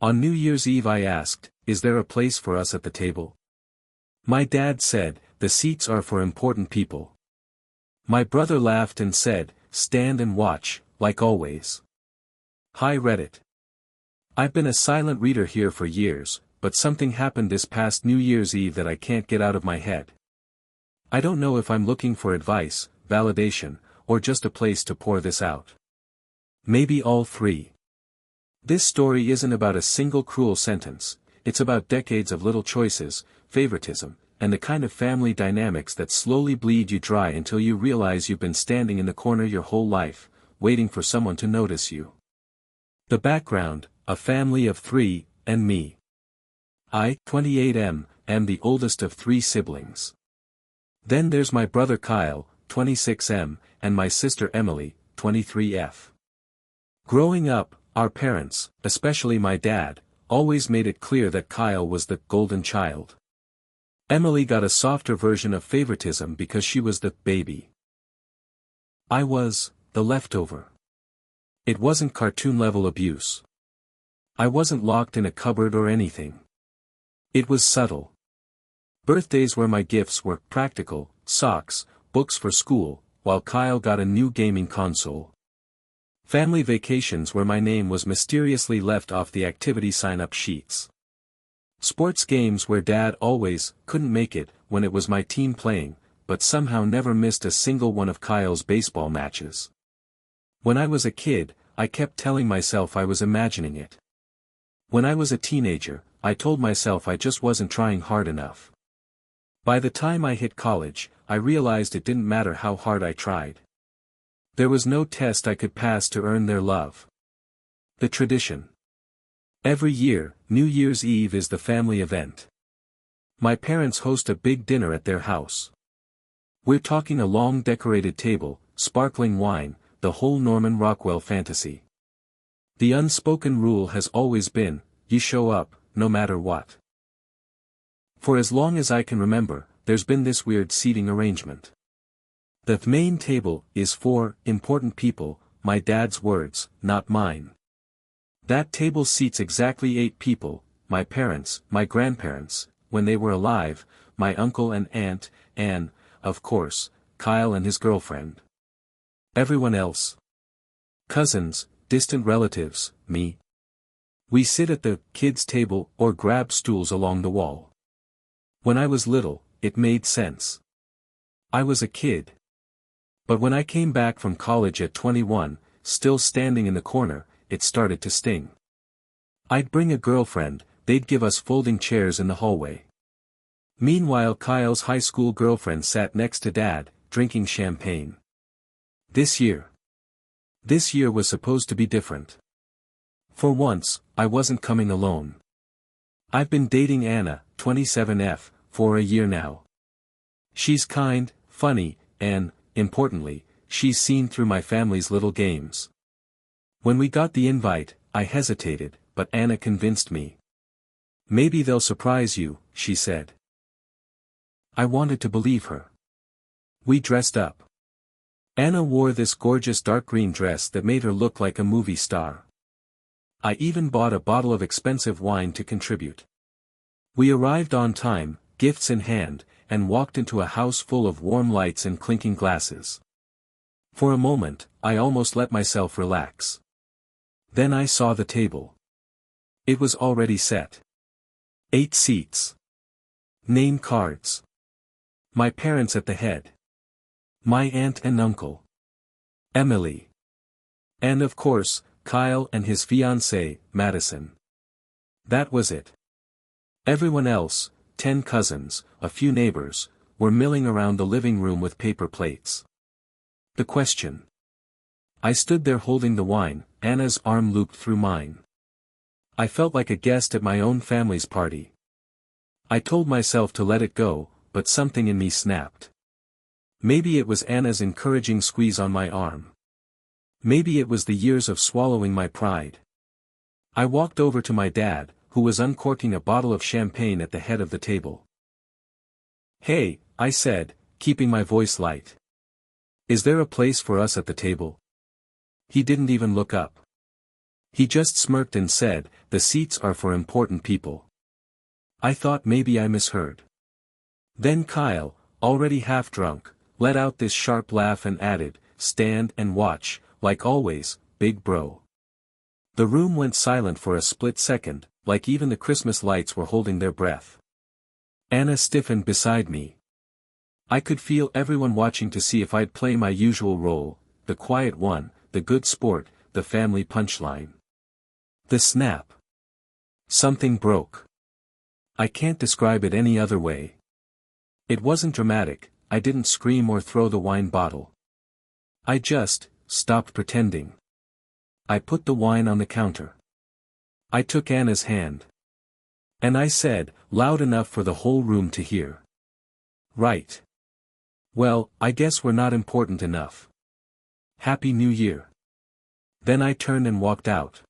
On New Year's Eve I asked, "Is there a place for us at the table?" My dad said, "The seats are for important people." My brother laughed and said, "Stand and watch, like always." Hi Reddit. I've been a silent reader here for years, but something happened this past New Year's Eve that I can't get out of my head. I don't know if I'm looking for advice, validation, or just a place to pour this out. Maybe all three. This story isn't about a single cruel sentence, it's about decades of little choices, favoritism, and the kind of family dynamics that slowly bleed you dry until you realize you've been standing in the corner your whole life, waiting for someone to notice you. The background: a family of 3, and me. I, 28M, am the oldest of 3 siblings. Then there's my brother Kyle, 26M, and my sister Emily, 23F. Growing up, our parents, especially my dad, always made it clear that Kyle was the golden child. Emily got a softer version of favoritism because she was the baby. I was the leftover. It wasn't cartoon-level abuse. I wasn't locked in a cupboard or anything. It was subtle. Birthdays where my gifts were practical, socks, books for school, while Kyle got a new gaming console. Family vacations where my name was mysteriously left off the activity sign-up sheets. Sports games where Dad always couldn't make it when it was my team playing, but somehow never missed a single one of Kyle's baseball matches. When I was a kid, I kept telling myself I was imagining it. When I was a teenager, I told myself I just wasn't trying hard enough. By the time I hit college, I realized it didn't matter how hard I tried. There was no test I could pass to earn their love. The tradition. Every year, New Year's Eve is the family event. My parents host a big dinner at their house. We're talking a long decorated table, sparkling wine, the whole Norman Rockwell fantasy. The unspoken rule has always been, you show up, no matter what. For as long as I can remember, there's been this weird seating arrangement. The main table is for important people, my dad's words, not mine. That table seats exactly 8 people, my parents, my grandparents, when they were alive, my uncle and aunt, and, of course, Kyle and his girlfriend. Everyone else. Cousins, distant relatives, me. We sit at the kids' table or grab stools along the wall. When I was little, it made sense. I was a kid. But when I came back from college at 21, still standing in the corner, it started to sting. I'd bring a girlfriend, they'd give us folding chairs in the hallway. Meanwhile Kyle's high school girlfriend sat next to Dad, drinking champagne. This year was supposed to be different. For once, I wasn't coming alone. I've been dating Anna, 27F, for a year now. She's kind, funny, and, importantly, she's seen through my family's little games. When we got the invite, I hesitated, but Anna convinced me. Maybe they'll surprise you, she said. I wanted to believe her. We dressed up. Anna wore this gorgeous dark green dress that made her look like a movie star. I even bought a bottle of expensive wine to contribute. We arrived on time, gifts in hand, and walked into a house full of warm lights and clinking glasses. For a moment, I almost let myself relax. Then I saw the table. It was already set. 8 seats. Name cards. My parents at the head. My aunt and uncle. Emily. And of course, Kyle and his fiancée, Madison. That was it. Everyone else, 10 cousins, a few neighbors, were milling around the living room with paper plates. The question. I stood there holding the wine, Anna's arm looped through mine. I felt like a guest at my own family's party. I told myself to let it go, but something in me snapped. Maybe it was Anna's encouraging squeeze on my arm. Maybe it was the years of swallowing my pride. I walked over to my dad, who was uncorking a bottle of champagne at the head of the table. "Hey," I said, keeping my voice light. "Is there a place for us at the table?" He didn't even look up. He just smirked and said, "The seats are for important people." I thought maybe I misheard. Then Kyle, already half drunk, let out this sharp laugh and added, "Stand and watch, like always, big bro." The room went silent for a split second, like even the Christmas lights were holding their breath. Anna stiffened beside me. I could feel everyone watching to see if I'd play my usual role, the quiet one, the good sport, the family punchline. The snap. Something broke. I can't describe it any other way. It wasn't dramatic, I didn't scream or throw the wine bottle. I just stopped pretending. I put the wine on the counter. I took Anna's hand. And I said, loud enough for the whole room to hear. "Right. Well, I guess we're not important enough. Happy New Year." Then I turned and walked out.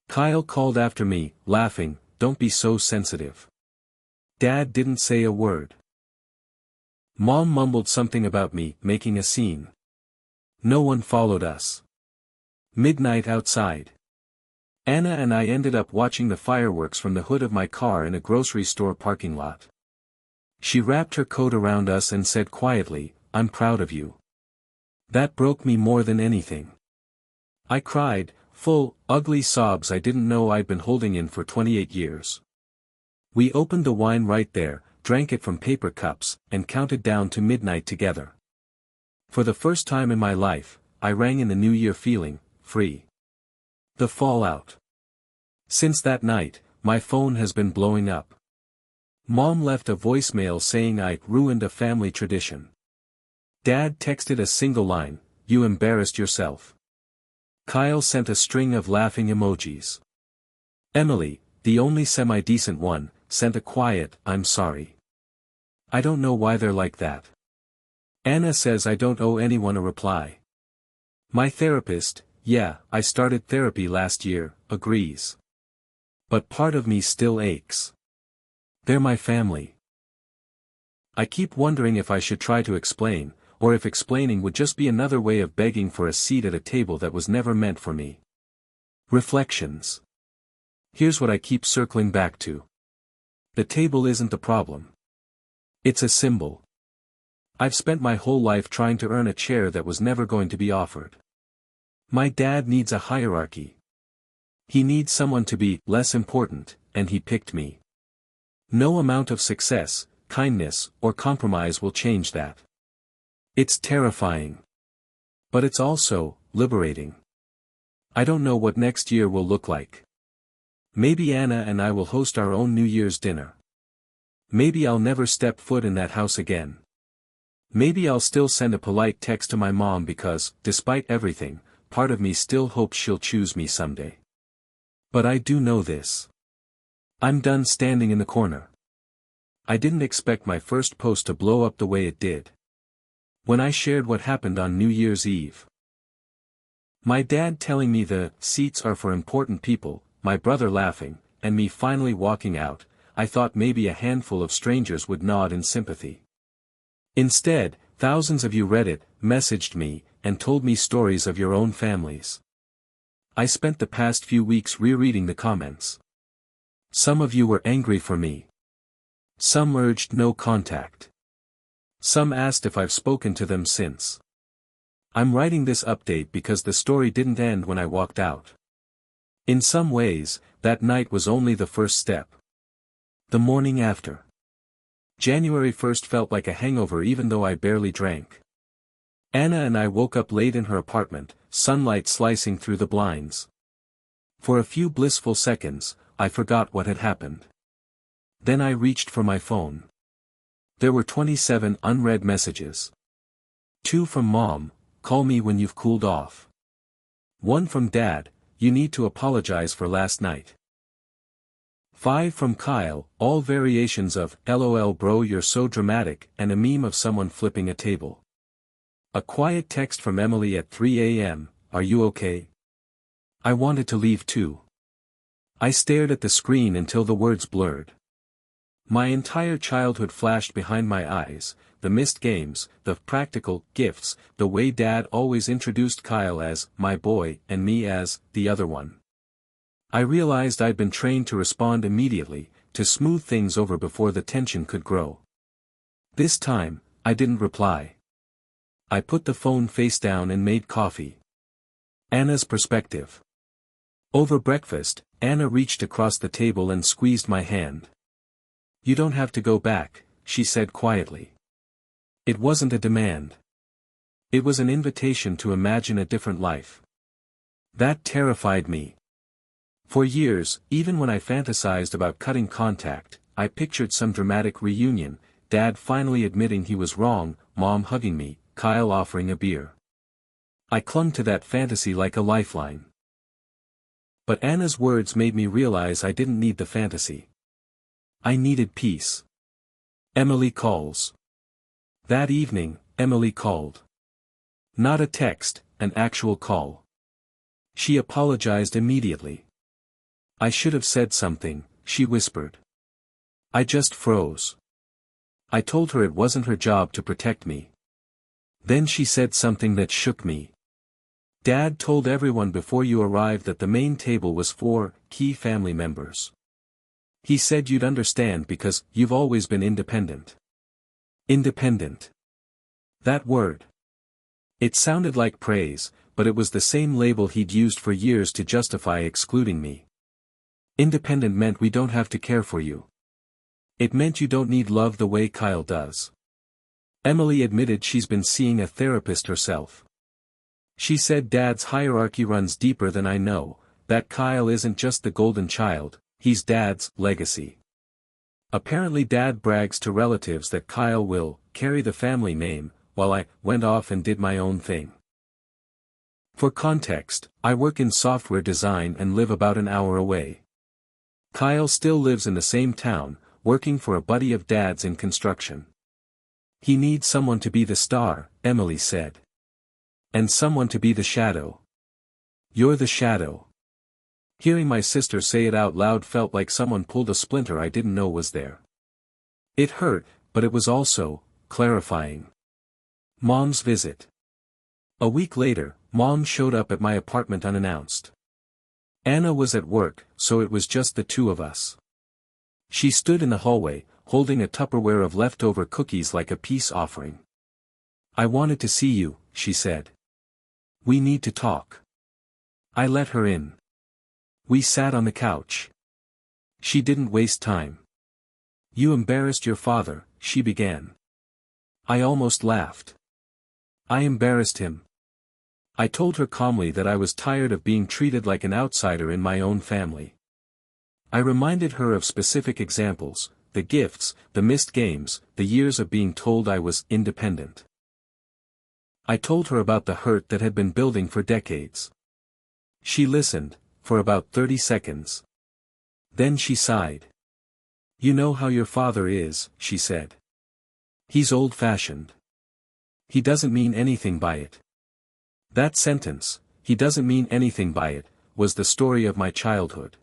Kyle called after me, laughing, "Don't be so sensitive." Dad didn't say a word. Mom mumbled something about me making a scene. No one followed us. Midnight outside. Anna and I ended up watching the fireworks from the hood of my car in a grocery store parking lot. She wrapped her coat around us and said quietly, "I'm proud of you." That broke me more than anything. I cried, full, ugly sobs I didn't know I'd been holding in for 28 years. We opened the wine right there, drank it from paper cups, and counted down to midnight together. For the first time in my life, I rang in the new year feeling free. The fallout. Since that night, my phone has been blowing up. Mom left a voicemail saying I'd ruined a family tradition. Dad texted a single line, "You embarrassed yourself." Kyle sent a string of laughing emojis. Emily, the only semi-decent one, sent a quiet, "I'm sorry." I don't know why they're like that. Anna says I don't owe anyone a reply. My therapist, yeah, I started therapy last year, agrees. But part of me still aches. They're my family. I keep wondering if I should try to explain, or if explaining would just be another way of begging for a seat at a table that was never meant for me. Reflections. Here's what I keep circling back to. The table isn't the problem. It's a symbol. I've spent my whole life trying to earn a chair that was never going to be offered. My dad needs a hierarchy. He needs someone to be less important, and he picked me. No amount of success, kindness, or compromise will change that. It's terrifying. But it's also liberating. I don't know what next year will look like. Maybe Anna and I will host our own New Year's dinner. Maybe I'll never step foot in that house again. Maybe I'll still send a polite text to my mom because, despite everything, part of me still hopes she'll choose me someday. But I do know this. I'm done standing in the corner. I didn't expect my first post to blow up the way it did. When I shared what happened on New Year's Eve. My dad telling me the seats are for important people, my brother laughing, and me finally walking out, I thought maybe a handful of strangers would nod in sympathy. Instead, thousands of you read it, messaged me, and told me stories of your own families. I spent the past few weeks rereading the comments. Some of you were angry for me. Some urged no contact. Some asked if I've spoken to them since. I'm writing this update because the story didn't end when I walked out. In some ways, that night was only the first step. The morning after. January 1st felt like a hangover even though I barely drank. Anna and I woke up late in her apartment, sunlight slicing through the blinds. For a few blissful seconds, I forgot what had happened. Then I reached for my phone. There were 27 unread messages. 2 from Mom, "Call me when you've cooled off." 1 from Dad, "You need to apologize for last night." 5 from Kyle, all variations of "LOL bro you're so dramatic" and a meme of someone flipping a table. A quiet text from Emily at 3 a.m., "Are you okay?" I wanted to leave too. I stared at the screen until the words blurred. My entire childhood flashed behind my eyes, the missed games, the practical gifts, the way Dad always introduced Kyle as my boy and me as the other one. I realized I'd been trained to respond immediately, to smooth things over before the tension could grow. This time, I didn't reply. I put the phone face down and made coffee. Anna's perspective. Over breakfast, Anna reached across the table and squeezed my hand. "You don't have to go back," she said quietly. It wasn't a demand. It was an invitation to imagine a different life. That terrified me. For years, even when I fantasized about cutting contact, I pictured some dramatic reunion, Dad finally admitting he was wrong, Mom hugging me, Kyle offering a beer. I clung to that fantasy like a lifeline. But Anna's words made me realize I didn't need the fantasy. I needed peace. Emily calls. That evening, Emily called. Not a text, an actual call. She apologized immediately. "I should have said something," she whispered. I just froze. I told her it wasn't her job to protect me. Then she said something that shook me. "Dad told everyone before you arrived that the main table was for key family members. He said you'd understand because you've always been independent." Independent. That word. It sounded like praise, but it was the same label he'd used for years to justify excluding me. Independent meant we don't have to care for you. It meant you don't need love the way Kyle does. Emily admitted she's been seeing a therapist herself. She said Dad's hierarchy runs deeper than I know, that Kyle isn't just the golden child, he's Dad's legacy. Apparently Dad brags to relatives that Kyle will carry the family name, while I went off and did my own thing. For context, I work in software design and live about an hour away. Kyle still lives in the same town, working for a buddy of Dad's in construction. He needs someone to be the star, Emily said. And someone to be the shadow. You're the shadow. Hearing my sister say it out loud felt like someone pulled a splinter I didn't know was there. It hurt, but it was also clarifying. Mom's visit. A week later, Mom showed up at my apartment unannounced. Anna was at work, so it was just the two of us. She stood in the hallway, holding a Tupperware of leftover cookies like a peace offering. "I wanted to see you," she said. "We need to talk." I let her in. We sat on the couch. She didn't waste time. "You embarrassed your father," she began. I almost laughed. I embarrassed him. I told her calmly that I was tired of being treated like an outsider in my own family. I reminded her of specific examples, the gifts, the missed games, the years of being told I was independent. I told her about the hurt that had been building for decades. She listened, for about 30 seconds. Then she sighed. "You know how your father is," she said. "He's old-fashioned. He doesn't mean anything by it." That sentence, "he doesn't mean anything by it," was the story of my childhood.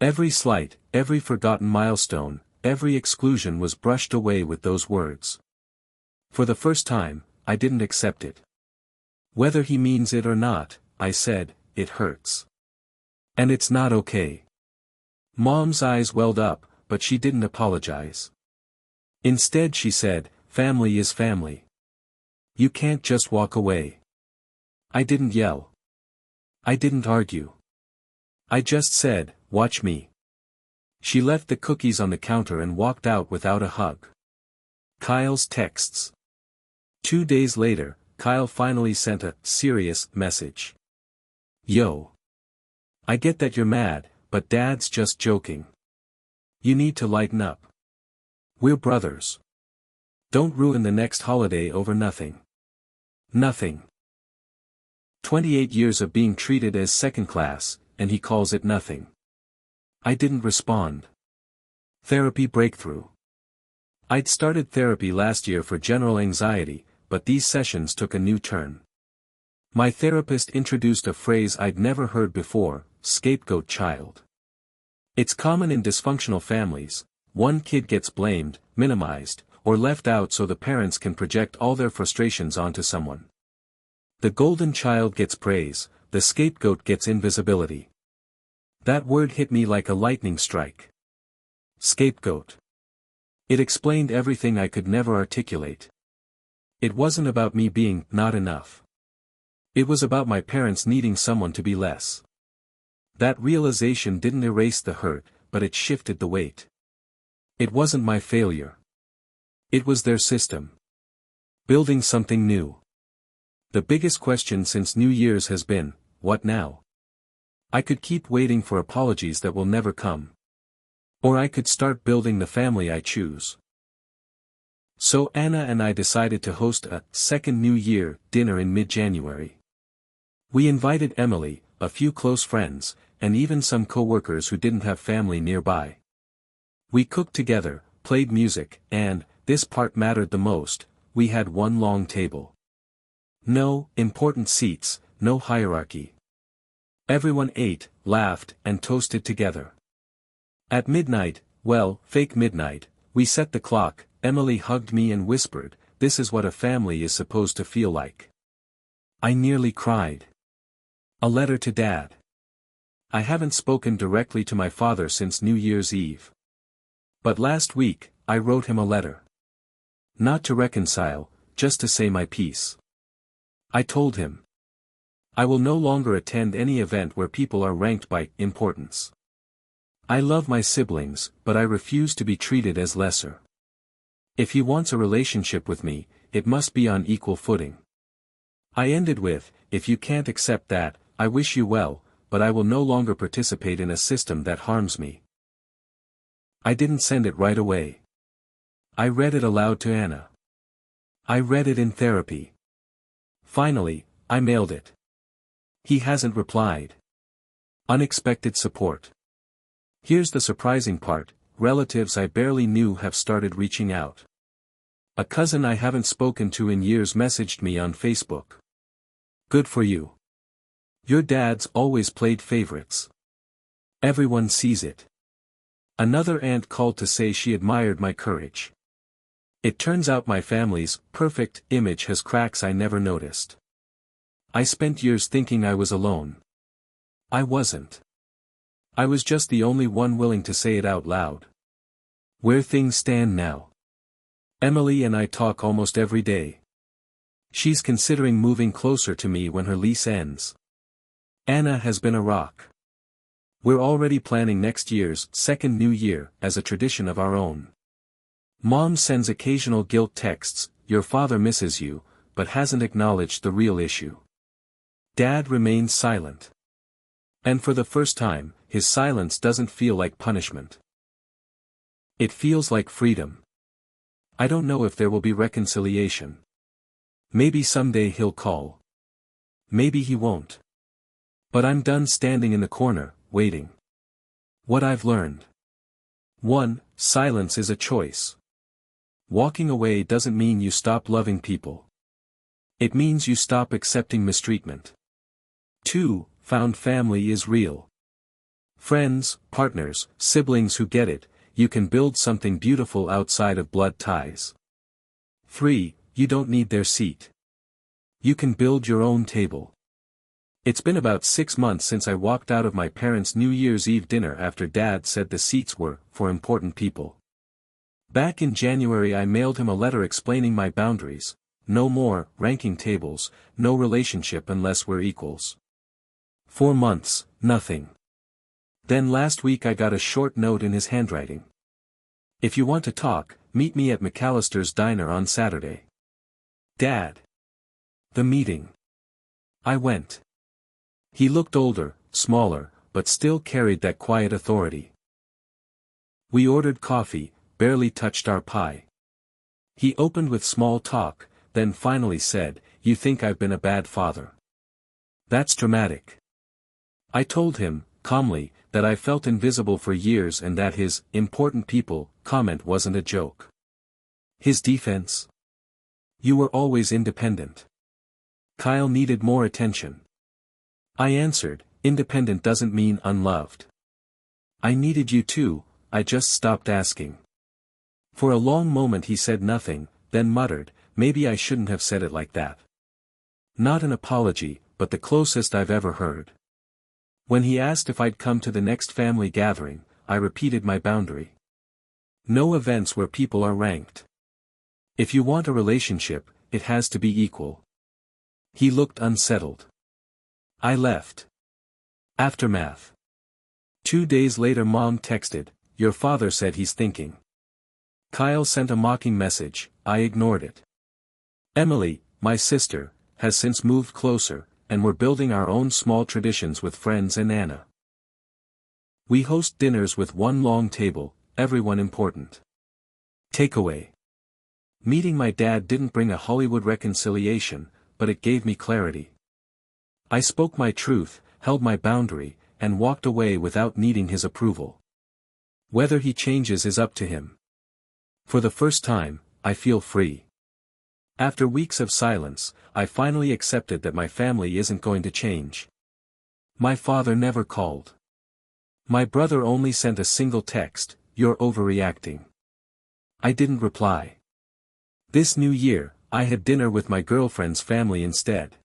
Every slight, every forgotten milestone, every exclusion was brushed away with those words. For the first time, I didn't accept it. "Whether he means it or not," I said, "it hurts. And it's not okay." Mom's eyes welled up, but she didn't apologize. Instead she said, "Family is family. You can't just walk away." I didn't yell. I didn't argue. I just said, "Watch me." She left the cookies on the counter and walked out without a hug. Kyle's texts. 2 days later, Kyle finally sent a serious message. "Yo. I get that you're mad, but Dad's just joking. You need to lighten up. We're brothers. Don't ruin the next holiday over nothing." Nothing. 28 years of being treated as second class, and he calls it nothing. I didn't respond. Therapy breakthrough. I'd started therapy last year for general anxiety, but these sessions took a new turn. My therapist introduced a phrase I'd never heard before, scapegoat child. It's common in dysfunctional families. One kid gets blamed, minimized, or left out so the parents can project all their frustrations onto someone. The golden child gets praise, the scapegoat gets invisibility. That word hit me like a lightning strike. Scapegoat. It explained everything I could never articulate. It wasn't about me being not enough. It was about my parents needing someone to be less. That realization didn't erase the hurt, but it shifted the weight. It wasn't my failure. It was their system. Building something new. The biggest question since New Year's has been, what now? I could keep waiting for apologies that will never come. Or I could start building the family I choose. So Anna and I decided to host a second New Year dinner in mid-January. We invited Emily, a few close friends, and even some co-workers who didn't have family nearby. We cooked together, played music, and, this part mattered the most, we had one long table. No important seats, no hierarchy. Everyone ate, laughed, and toasted together. At midnight, well, fake midnight, we set the clock. Emily hugged me and whispered, "This is what a family is supposed to feel like." I nearly cried. A letter to Dad. I haven't spoken directly to my father since New Year's Eve. But last week, I wrote him a letter. Not to reconcile, just to say my piece. I told him. I will no longer attend any event where people are ranked by importance. I love my siblings, but I refuse to be treated as lesser. If he wants a relationship with me, it must be on equal footing. I ended with, if you can't accept that, I wish you well, but I will no longer participate in a system that harms me. I didn't send it right away. I read it aloud to Anna. I read it in therapy. Finally, I mailed it. He hasn't replied. Unexpected support. Here's the surprising part, relatives I barely knew have started reaching out. A cousin I haven't spoken to in years messaged me on Facebook. Good for you. Your dad's always played favorites. Everyone sees it. Another aunt called to say she admired my courage. It turns out my family's perfect image has cracks I never noticed. I spent years thinking I was alone. I wasn't. I was just the only one willing to say it out loud. Where things stand now. Emily and I talk almost every day. She's considering moving closer to me when her lease ends. Anna has been a rock. We're already planning next year's second New Year as a tradition of our own. Mom sends occasional guilt texts, "Your father misses you," but hasn't acknowledged the real issue. Dad remains silent. And for the first time, his silence doesn't feel like punishment. It feels like freedom. I don't know if there will be reconciliation. Maybe someday he'll call. Maybe he won't. But I'm done standing in the corner, waiting. What I've learned. 1. Silence is a choice. Walking away doesn't mean you stop loving people. It means you stop accepting mistreatment. 2. Found family is real. Friends, partners, siblings who get it, you can build something beautiful outside of blood ties. 3. You don't need their seat. You can build your own table. It's been about 6 months since I walked out of my parents' New Year's Eve dinner after Dad said the seats were for important people. Back in January I mailed him a letter explaining my boundaries: no more ranking tables, no relationship unless we're equals. 4 months, nothing. Then last week I got a short note in his handwriting. If you want to talk, meet me at McAllister's Diner on Saturday. Dad. The meeting. I went. He looked older, smaller, but still carried that quiet authority. We ordered coffee, barely touched our pie. He opened with small talk, then finally said, "You think I've been a bad father?" That's dramatic. I told him, calmly, that I felt invisible for years and that his important people comment wasn't a joke. His defense? You were always independent. Kyle needed more attention. I answered, independent doesn't mean unloved. I needed you too, I just stopped asking. For a long moment he said nothing, then muttered, "Maybe I shouldn't have said it like that." Not an apology, but the closest I've ever heard. When he asked if I'd come to the next family gathering, I repeated my boundary. No events where people are ranked. If you want a relationship, it has to be equal. He looked unsettled. I left. Aftermath. 2 days later Mom texted, "Your father said he's thinking." Kyle sent a mocking message, I ignored it. Emily, my sister, has since moved closer, and we're building our own small traditions with friends and Anna. We host dinners with one long table, everyone important. Takeaway. Meeting my dad didn't bring a Hollywood reconciliation, but it gave me clarity. I spoke my truth, held my boundary, and walked away without needing his approval. Whether he changes is up to him. For the first time, I feel free. After weeks of silence, I finally accepted that my family isn't going to change. My father never called. My brother only sent a single text, "You're overreacting." I didn't reply. This new year, I had dinner with my girlfriend's family instead.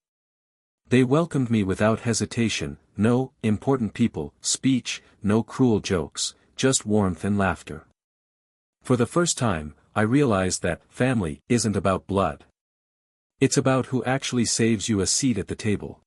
They welcomed me without hesitation, no important people speech, no cruel jokes, just warmth and laughter. For the first time, I realized that family isn't about blood. It's about who actually saves you a seat at the table.